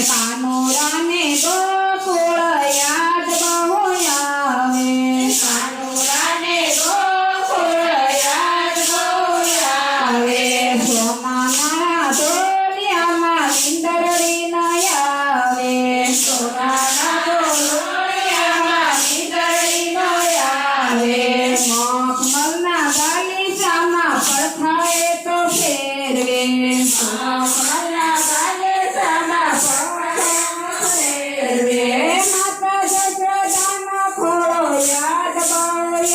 કાનુડાને ગોકુળ યાદ બહુ આવે કાનુડાને ગોકુળ યાદ બહુ આવે સોનાના ઢોલિયામાં નીંદરડી ન આવે સોનાના ઢોલિયામાં નીંદરડી ન આવે મખમલના ગાલીચામાં પડખાએ તો ફેરવે મખમલના ગાલીચામાં ફેરવે માતા જશોદાનો ખોળો યાદ બહુ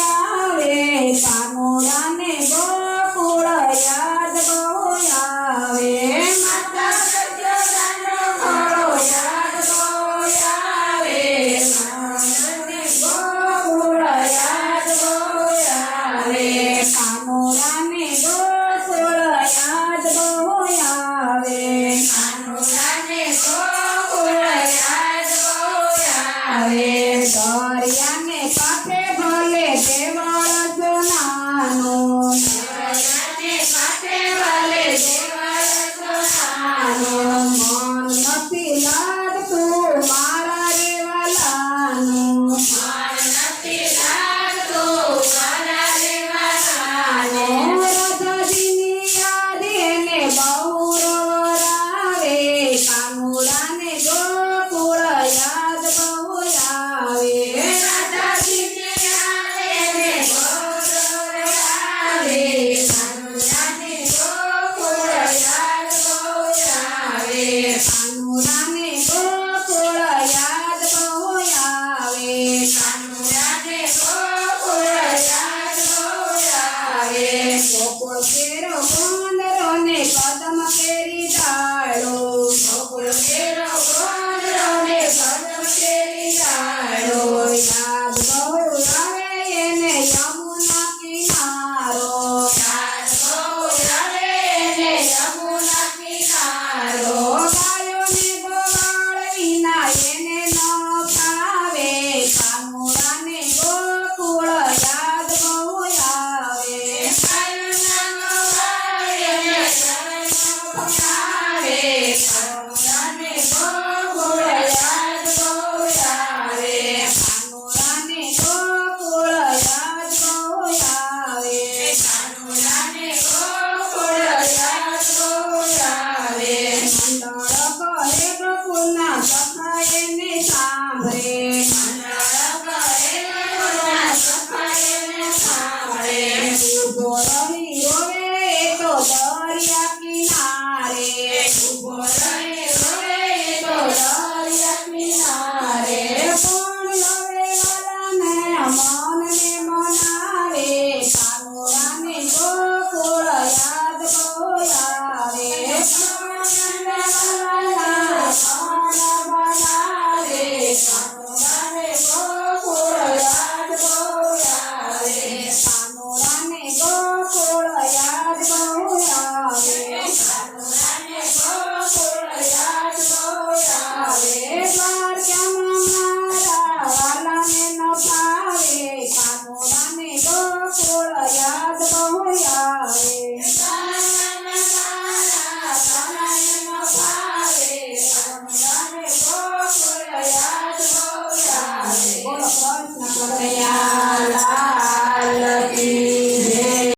આવે કાનુડાને ગોકુળ યાદ બહુ આવે માતા સત્યદાનો ખોળો યાદ બહુ આવે કાનુડાને ગોકુળ યાદ બહુ આવે કાનુડાને ગોકુળ યાદ બહુ આવે કાનુડાને ગોકુળ યાદ બહુ આવે દરિયાને કાંઠે ભલે દેવળ સોનાનું દરિયાને કાંઠે ભલે દેવળ સોનાનું મન નથી લાગતું મારા રેવાલાનું મન નથી લાગતું મારા રેવાલાનું રાધાજીની યાદ એને બહુ રોવરાવે કાનુડાને ગોકુળ યાદ બહુ આવે રાધાજીને યાદ એને બહુ આવે કાનુડાને ગોકુળ યાદ બહુ આવે કાનુડાને